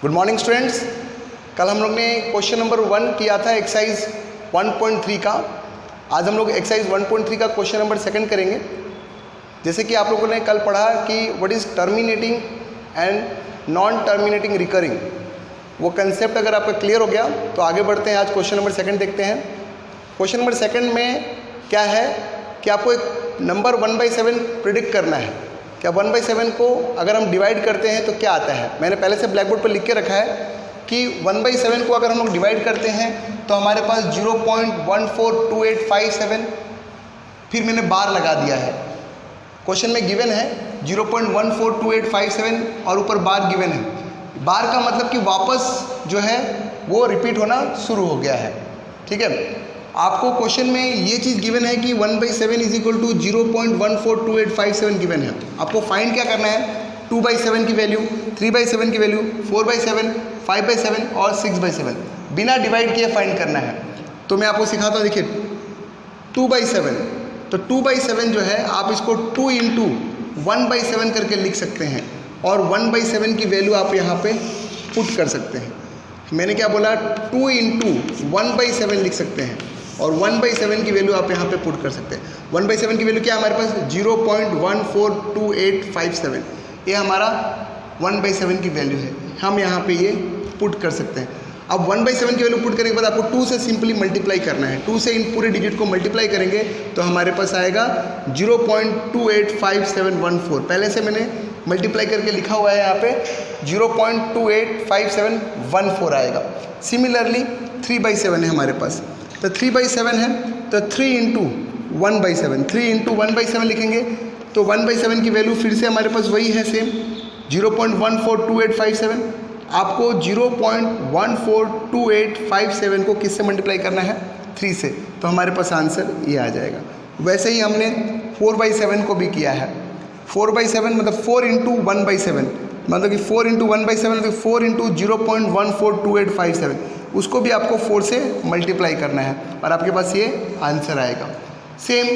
Good morning students. कल हम लोग ने क्वेश्चन नंबर 1 किया था एक्सरसाइज 1.3 का। आज हम लोग एक्सरसाइज 1.3 का क्वेश्चन नंबर 2 करेंगे। जैसे कि आप लोगों ने कल पढ़ा कि what is terminating and non terminating recurring, वो कंसेप्ट अगर आपका क्लियर हो गया तो आगे बढ़ते हैं। आज क्वेश्चन नंबर 2 देखते हैं। क्वेश्चन नंबर 2 में क्या है कि आपको एक नंबर 1/7 प्रिडिक्ट करना है। क्या 1/7 को अगर हम डिवाइड करते हैं तो क्या आता है। मैंने पहले से ब्लैक बोर्ड पर लिख के रखा है कि 1/7 को अगर हम लोग डिवाइड करते हैं तो हमारे पास 0.142857, फिर मैंने बार लगा दिया है। क्वेश्चन में गिवन है 0.142857 और ऊपर बार गिवन है। बार का मतलब कि वापस जो है वो रिपीट होना शुरू हो गया है। ठीक है, आपको क्वेश्चन में ये चीज़ गिवन है कि 1/7 इज इक्वल टू 0.142857 गिवन है। आपको फाइंड क्या करना है, 2/7 की वैल्यू, 3/7 की वैल्यू, 4/7, 5/7 और 6/7 बिना डिवाइड किए फाइंड करना है। तो मैं आपको सिखाता हूँ। देखिए 2/7, तो 2/7 जो है आप इसको 2 × 1/7 करके लिख सकते हैं और 1/7 की वैल्यू आप यहाँ पे पुट कर सकते हैं। मैंने क्या बोला, 2 × 1/7 लिख सकते हैं और 1/7 की वैल्यू आप यहाँ पे पुट कर सकते हैं। 1/7 की वैल्यू क्या है हमारे पास, 0.142857। ये हमारा 1/7 की वैल्यू है। हम यहाँ पे ये पुट कर सकते हैं। अब 1/7 की वैल्यू पुट करने के बाद आपको 2 से सिंपली मल्टीप्लाई करना है। 2 से इन पूरे डिजिट को मल्टीप्लाई करेंगे तो हमारे पास आएगा 0.285714। पहले से मैंने मल्टीप्लाई करके लिखा हुआ है यहाँ पे 0.285714 आएगा। सिमिलरली 3/7 है हमारे पास, तो 3/7 है तो 3 × 1/7, 3 × 1/7 लिखेंगे तो 1/7 की वैल्यू फिर से हमारे पास वही है सेम 0.142857। आपको 0.142857 को किससे मल्टीप्लाई करना है, 3 से, तो हमारे पास आंसर ये आ जाएगा। वैसे ही हमने 4/7 को भी किया है। 4/7 मतलब 4 × 1/7, मतलब कि 4 × 1/7 मतलब 4 × 0.142857, उसको भी आपको 4 से मल्टीप्लाई करना है और आपके पास ये आंसर आएगा। सेम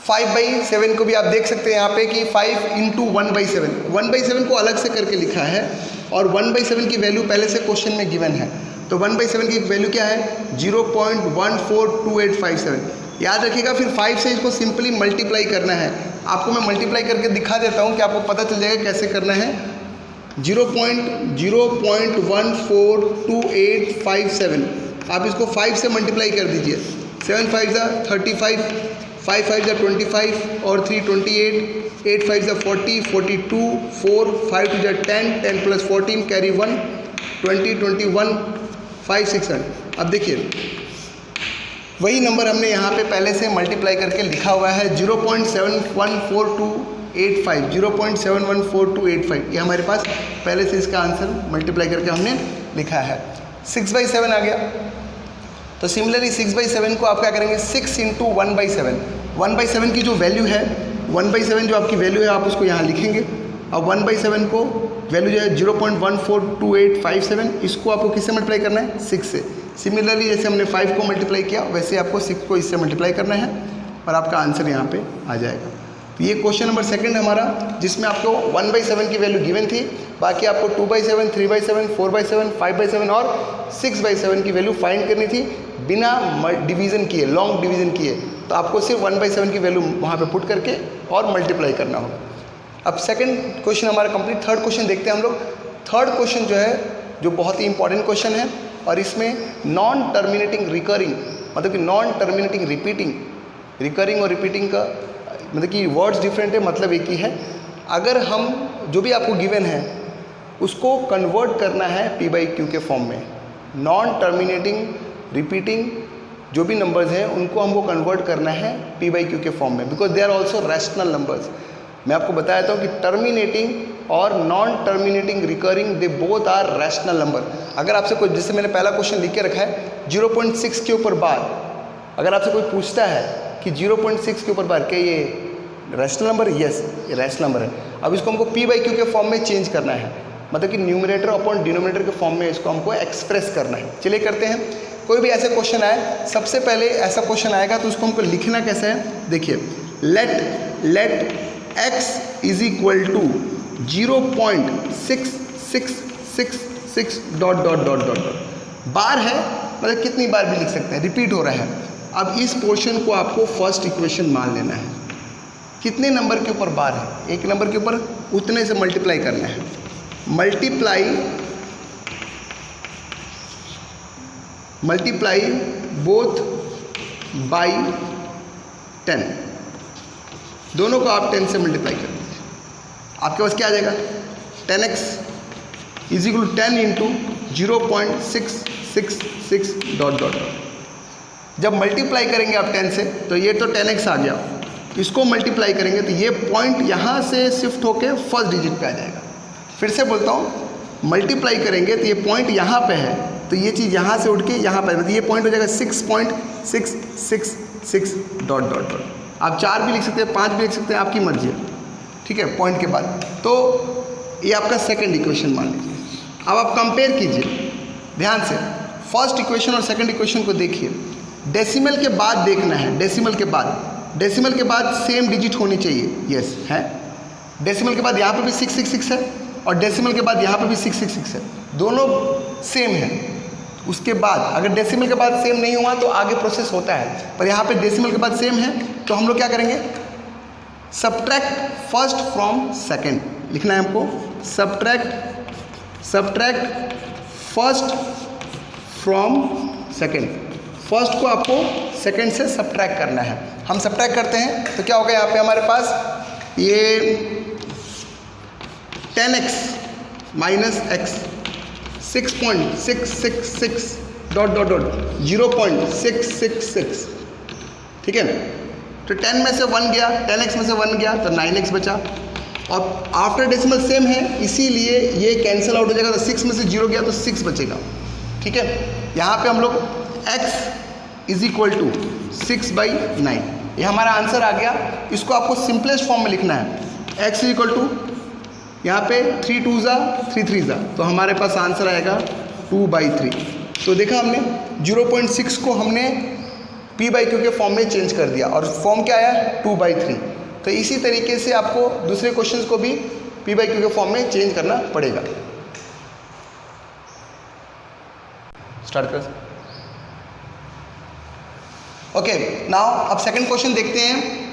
5/7 को भी आप देख सकते हैं यहाँ पे कि 5 × 1/7, 1/7 को अलग से करके लिखा है और 1/7 की वैल्यू पहले से क्वेश्चन में गिवन है। तो 1/7 की वैल्यू क्या है, 0.142857। याद रखिएगा, फिर 5 से इसको सिंपली मल्टीप्लाई करना है। आपको मैं मल्टीप्लाई करके दिखा देता हूँ कि आपको पता चल जाएगा कैसे करना है। 0.142857 आप इसको 5 से मल्टीप्लाई कर दीजिए। 7 × 5 = 35, 5 × 5 = 25 और 3 = 28, 8 × 5 = 40, 42, 4 5 × 2 = 10, 10 + 14 कैरी 1, 20, 21, 5 600। अब देखिए वही नंबर हमने यहाँ पे पहले से मल्टीप्लाई करके लिखा हुआ है 0.714285, 0.714285। ये हमारे पास पहले से इसका आंसर मल्टीप्लाई करके हमने लिखा है। 6/7 आ गया, तो सिमिलरली 6/7 को आप क्या करेंगे, 6 × 1/7। 1/7 की जो वैल्यू है, 1/7 जो आपकी वैल्यू है आप उसको यहाँ लिखेंगे। अब 1/7 को वैल्यू जो है 0.142857, इसको आपको किससे मल्टीप्लाई करना है, 6 से। सिमिलरली जैसे हमने 5 को मल्टीप्लाई किया वैसे आपको 6 को इससे मल्टीप्लाई करना है और आपका आंसर यहाँ पे आ जाएगा। तो ये क्वेश्चन नंबर 2 हमारा, जिसमें आपको 1/7 की वैल्यू गिवन थी। बाकी आपको 2/7, 3/7, 4/7, 5/7 और 6/7 की वैल्यू फाइंड करनी थी बिना डिवीज़न किए, लॉन्ग डिवीज़न किए। तो आपको सिर्फ 1/7 की वैल्यू वहाँ पे पुट करके और मल्टीप्लाई करना होगा। अब सेकंड क्वेश्चन हमारा कंप्लीट। थर्ड क्वेश्चन देखते हैं हम लोग। थर्ड क्वेश्चन जो है, जो बहुत ही इंपॉर्टेंट क्वेश्चन है और इसमें नॉन टर्मिनेटिंग रिकरिंग, मतलब कि नॉन टर्मिनेटिंग रिपीटिंग, रिकरिंग और रिपीटिंग का मतलब कि वर्ड्स डिफरेंट है, मतलब एक ही है। अगर हम जो भी आपको गिवन है उसको कन्वर्ट करना है P/Q के फॉर्म में। नॉन टर्मिनेटिंग रिपीटिंग जो भी नंबर्स हैं उनको हमको कन्वर्ट करना है P/Q के फॉर्म में, because they are also rational numbers. मैं आपको बताया था कि टर्मिनेटिंग और non terminating recurring they both are rational number. अगर आपसे कोई, जैसे मैंने पहला क्वेश्चन लिख के रखा है 0.6 के ऊपर बार, अगर आपसे कोई पूछता है कि 0.6 के ऊपर बार क्या ये रैशनल नंबर, यस ये रैशनल नंबर है। अब इसको हमको P/Q के फॉर्म में चेंज करना है, मतलब कि न्यूमरेटर अपॉन डिनोमिनेटर के फॉर्म में इसको हमको एक्सप्रेस करना है। चलिए करते हैं। कोई भी ऐसे क्वेश्चन आए, सबसे पहले ऐसा क्वेश्चन आएगा तो उसको हमको लिखना कैसे है, देखिए let x = 0.6666 6 dot dot dot dot dot. Bar है मतलब कितनी बार भी लिख सकते हैं, रिपीट हो रहा है। अब इस पोर्शन को आपको फर्स्ट इक्वेशन मान लेना है। कितने नंबर के ऊपर बार है, एक नंबर के ऊपर, उतने से मल्टीप्लाई करना है। मल्टीप्लाई बोथ बाई 10, दोनों को आप 10 से मल्टीप्लाई कर दीजिए। आपके पास क्या आ जाएगा, 10x is equal to 10 into 0.666 dot dot dot. जब मल्टीप्लाई करेंगे आप 10 से तो ये तो 10x आ गया, इसको मल्टीप्लाई करेंगे तो ये पॉइंट यहाँ से शिफ्ट होके फर्स्ट डिजिट पे आ जाएगा। फिर से बोलता हूँ, मल्टीप्लाई करेंगे तो ये पॉइंट यहाँ पे है, तो ये चीज़ यहाँ से उठ के यहाँ पर, तो ये पॉइंट हो जाएगा 6.666 डॉट डॉट डॉट। आप 4 भी लिख सकते हैं, 5 भी लिख सकते हैं, आपकी मर्जी है, ठीक है, पॉइंट के बाद। तो ये आपका सेकंड इक्वेशन मान लीजिए। अब आप कंपेयर कीजिए ध्यान से, फर्स्ट इक्वेशन और सेकंड इक्वेशन को देखिए। डेसिमल के बाद देखना है, डेसिमल के बाद सेम डिजिट होनी चाहिए, यस है। डेसिमल के बाद यहाँ पे भी 666 है और डेसिमल के बाद यहाँ पे भी 666 है, दोनों सेम है। उसके बाद अगर डेसिमल के बाद सेम नहीं हुआ तो आगे प्रोसेस होता है, पर यहाँ पे डेसिमल के बाद सेम है तो हम लोग क्या करेंगे, सब्ट्रैक्ट फर्स्ट फ्रॉम सेकंड लिखना है हमको। Subtract first from second, first को आपको सेकंड से सब्ट्रैक्ट करना है। हम सब्ट्रैक्ट करते हैं तो क्या होगा, यहाँ पे हमारे पास ये 10x minus x 6.666 dot dot dot 0.666, ठीक है। तो 10 में से 1 गया, 10x में से 1 गया तो 9x बचा। और आफ्टर डेसिमल सेम है इसीलिए ये कैंसिल आउट हो जाएगा, तो 6 में से 0 गया तो 6 बचेगा, ठीक है। यहाँ पे हम लोग x इज इक्वल टू 6/9, ये हमारा आंसर आ गया। इसको आपको सिंपलेस्ट फॉर्म में लिखना है, x इज इक्वल टू यहाँ पे 3 2 ज़ा 3 3 ज़ा, तो हमारे पास आंसर आएगा 2/3। तो देखा हमने 0.6 को हमने p/q के फॉर्म में चेंज कर दिया और फॉर्म क्या आया 2/3। तो इसी तरीके से आपको दूसरे क्वेश्चंस को भी p/q के फॉर्म में चेंज करना पड़ेगा। स्टार्ट कर। ओके, नाउ अब सेकंड क्वेश्चन देखते हैं।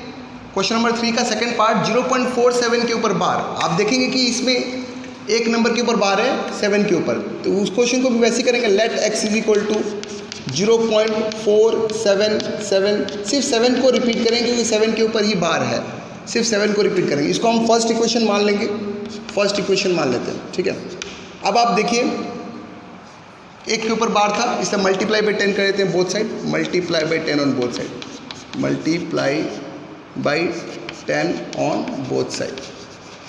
क्वेश्चन नंबर 3 का सेकंड पार्ट, 0.47 के ऊपर बार। आप देखेंगे कि इसमें एक नंबर के ऊपर बार है 7 के ऊपर, तो उस क्वेश्चन को भी वैसे करेंगे। Let x is equal to 0.477, सिर्फ 7 को रिपीट करेंगे क्योंकि 7 के ऊपर ही बार है, सिर्फ 7 को रिपीट करेंगे। इसको हम फर्स्ट इक्वेशन मान लेंगे, फर्स्ट इक्वेशन मान लेते हैं, ठीक है। अब आप देखिए, एक के ऊपर बार था, इसे मल्टीप्लाई बाई 10 कर देते हैं both side, multiply by 10 on both side, multiply by 10 on both side.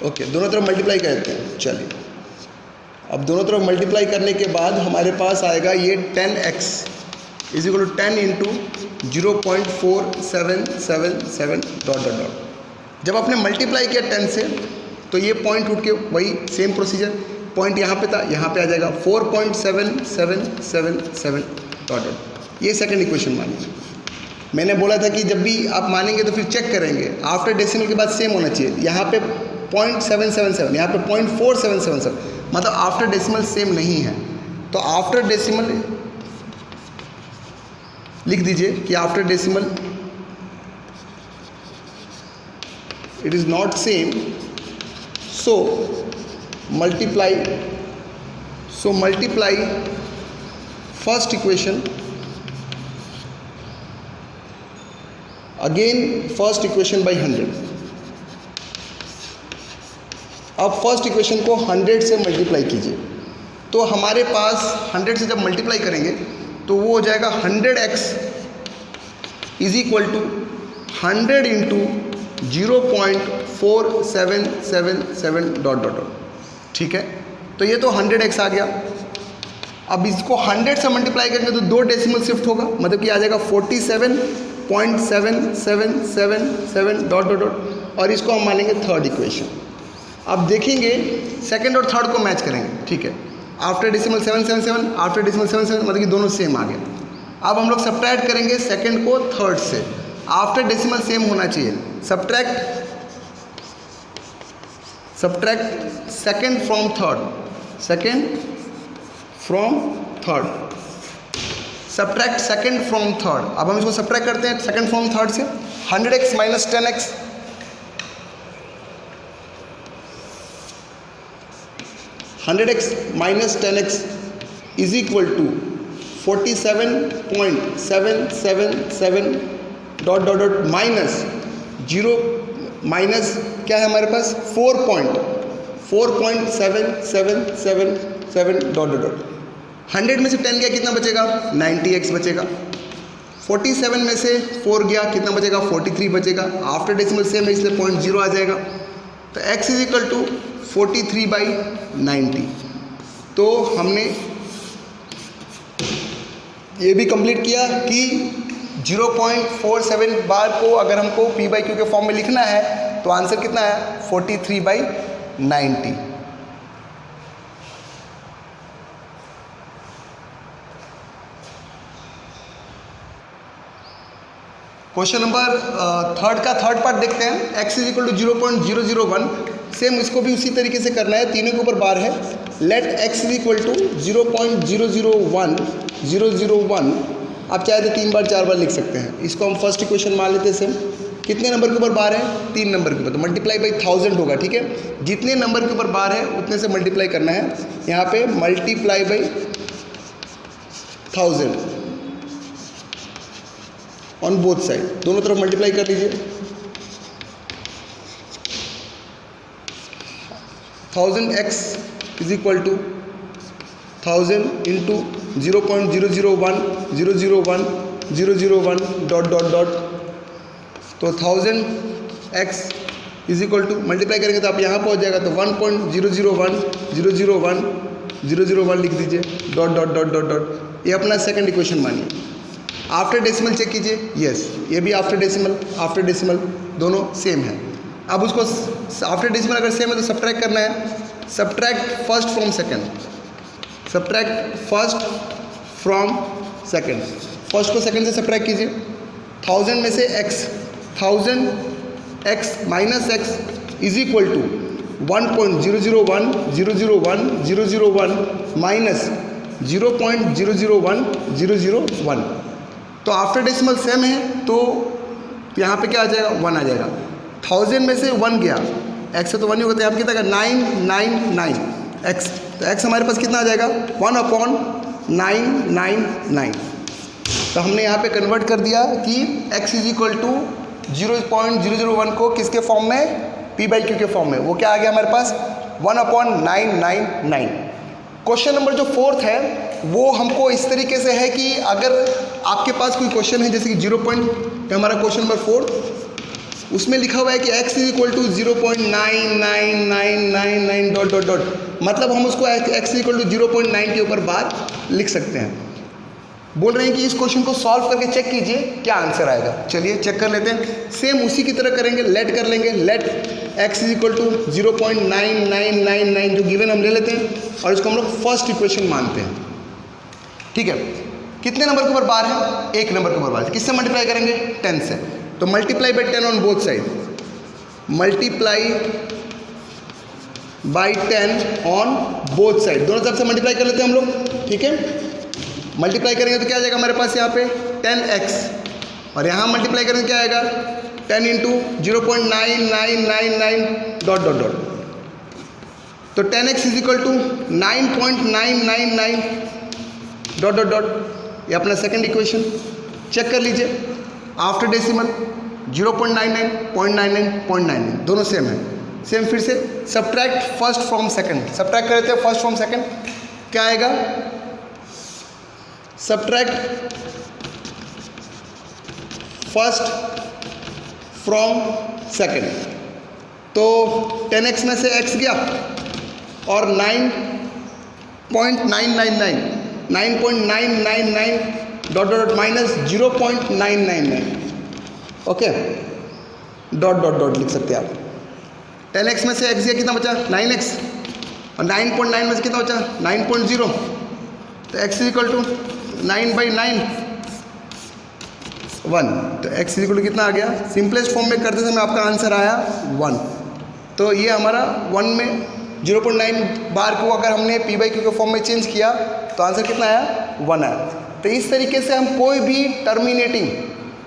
Okay, दोनों तरफ मल्टीप्लाई कर देते हैं। चलिए, अब दोनों तरफ मल्टीप्लाई करने के बाद हमारे पास आएगा ये 10x is equal to 10 into 0.4777 dot dot dot. जब आपने मल्टीप्लाई किया 10 से तो ये पॉइंट उठ के वही सेम प्रोसीजर, पॉइंट यहाँ पे था, यहाँ पे आ जाएगा 4.7777 डॉट डॉट। ये सेकंड इक्वेशन मान लीजिए। मैंने बोला था कि जब भी आप मानेंगे तो फिर चेक करेंगे, आफ्टर डेसिमल के बाद सेम होना चाहिए। यहाँ पे 0.777, यहाँ पे 0.4777, मतलब आफ्टर डेसिमल सेम नहीं है। तो आफ्टर डेसिमल लिख दीजिए कि after decimal it is not same, so multiply first equation again, first equation by 100। अब फर्स्ट इक्वेशन को 100 से मल्टीप्लाई कीजिए, तो हमारे पास 100 से जब मल्टीप्लाई करेंगे तो वो हो जाएगा 100x is equal to 100 into 0.4777 dot dot dot, ठीक है। तो ये तो 100x आ गया। अब इसको 100 से मल्टीप्लाई करेंगे तो 2 डेसिमल शिफ्ट होगा, मतलब कि आ जाएगा 47.7777 डॉट डॉट डॉट, और इसको हम मानेंगे थर्ड इक्वेशन। अब देखेंगे सेकंड और थर्ड को मैच करेंगे, ठीक है। आफ्टर डेसिमल 777, आफ्टर डेसिमल 77, मतलब कि दोनों सेम आ गए। अब हम लोग सब्ट्रैक्ट करेंगे सेकंड को थर्ड से, आफ्टर डेसिमल सेम होना चाहिए। Subtract second from third, second from third, subtract second from third. अब हम इसको सब्ट्रैक्ट करते हैं सेकंड फ्रॉम थर्ड से। 100x minus 10x, 100x minus 10x is equal to 47.777 dot dot dot minus 0 minus क्या है हमारे पास 4.777 डॉट डॉट डॉट। 100 में से 10 गया कितना बचेगा 90x बचेगा। 47 में से 4 गया कितना बचेगा 43 बचेगा। आफ्टर डेसिमल सेम है इसलिए 0.0 आ जाएगा। तो x इज इक्वल टू 43/90। तो हमने ये भी कंप्लीट किया कि 0.47 बार को अगर हमको p/q के फॉर्म में लिखना है तो आंसर कितना है 43/90। क्वेश्चन नंबर थर्ड का थर्ड पार्ट देखते हैं। x is equal to 0.001। Same इसको भी उसी तरीके से करना है, तीनों के ऊपर बार है। Let x is equal to 0.001001। आप चाहे तो 3 बार 4 बार लिख सकते हैं। इसको हम फर्स्ट इक्वेशन मान लेते हैं सेम। कितने नंबर के ऊपर बार है 3 नंबर के ऊपर, तो मल्टीप्लाई बाई 1000 होगा। ठीक है, जितने नंबर के ऊपर बार है उतने से मल्टीप्लाई करना है। यहाँ पे multiply by 1000 on both side, दोनों तरफ मल्टीप्लाई कर लीजिए। 1000x is equal to 1000 into 0.001001 dot dot dot. तो 1000x is equal to multiply करेंगे तो आप यहाँ पहुँच जाएगा, तो 1.001001 लिख दीजिए dot dot dot dot dot. ये अपना सेकंड इक्वेशन मानिए। आफ्टर डेसिमल चेक कीजिए, यस ये भी आफ्टर डेसिमल दोनों सेम है। अब उसको आफ्टर डेसिमल अगर सेम है तो सब्ट्रैक्ट करना है। Subtract first from second, subtract first from second. First को सेकंड से सब्ट्रैक्ट कीजिए। 1000 में से x, 1000x minus x is equal to 1.001001 minus 0.001001। तो आफ्टर डेसिमल सेम है तो यहाँ पे क्या आ जाएगा 1 आ जाएगा। 1000 में से 1 गया, x से तो 1 ही होगा, तो यहाँ पे कितना आएगा 999x। तो x हमारे पास कितना आ जाएगा 1/999। तो हमने यहाँ पे कन्वर्ट कर दिया कि x इज इक्वल टू 0.001 को किसके फॉर्म में p/q के फॉर्म में, वो क्या आ गया हमारे पास 1/999। क्वेश्चन नंबर जो फोर्थ है वो हमको इस तरीके से है कि अगर आपके पास कोई क्वेश्चन है जैसे कि 0. हमारा क्वेश्चन नंबर 4 उसमें लिखा हुआ है कि x is equal to 0.99999 dot dot dot, मतलब हम उसको x इज इक्वल टू 0.9 के ऊपर बार लिख सकते हैं। बोल रहे हैं कि इस क्वेश्चन को सॉल्व करके चेक कीजिए क्या आंसर आएगा। चलिए चेक कर लेते हैं। सेम उसी की तरह करेंगे, लेट कर लेंगे। Let x is equal to 0.9999 जो गिवन हम ले लेते हैं और इसको हम लोग फर्स्ट इक्वेशन मानते हैं। ठीक है, कितने नंबर के ऊपर बार है 1 नंबर के ऊपर बार। किससे मल्टीप्लाई करेंगे 10 से, तो multiply by 10 on both side, multiply by 10 on both side, दोनों तरफ से मल्टीप्लाई कर लेते हैं हम लोग। ठीक है, मल्टीप्लाई करेंगे तो क्या आ जाएगा हमारे पास यहाँ पे 10x और यहाँ मल्टीप्लाई करेंगे क्या आएगा 10 इंटू 0.9999 डॉट डॉट डॉट। तो 10x is equal to 9.999 dot dot dot. ये अपना सेकंड इक्वेशन चेक कर लीजिए। आफ्टर डेसिमल 0.99, 0.99, 0.99 दोनों सेम है। सेम फिर से subtract first from second, subtract कर लेते हैं फर्स्ट फ्रॉम सेकंड। क्या आएगा सब्ट्रैक्ट फर्स्ट फ्रॉम सेकंड। तो 10x में से x गया और 9.999 dot dot minus 0.999 okay dot dot dot लिख सकते हैं आप। 10x में से x गया कितना बचा 9x और 9.9 में से कितना बचा 9.0, तो x इज इक्वल टू 9/9 1। तो x इज इक्वल टू कितना आ गया, सिंपलेस्ट फॉर्म में करते समय आपका आंसर आया 1। तो ये हमारा 1 में 0.9 बार को अगर हमने पी बाई क्यू के फॉर्म में चेंज किया तो आंसर कितना आया 1 आया। तो इस तरीके से हम कोई भी टर्मिनेटिंग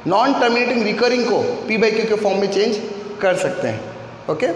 नॉन टर्मिनेटिंग रिकरिंग को पी बाई क्यू के फॉर्म में चेंज कर सकते हैं। ओके।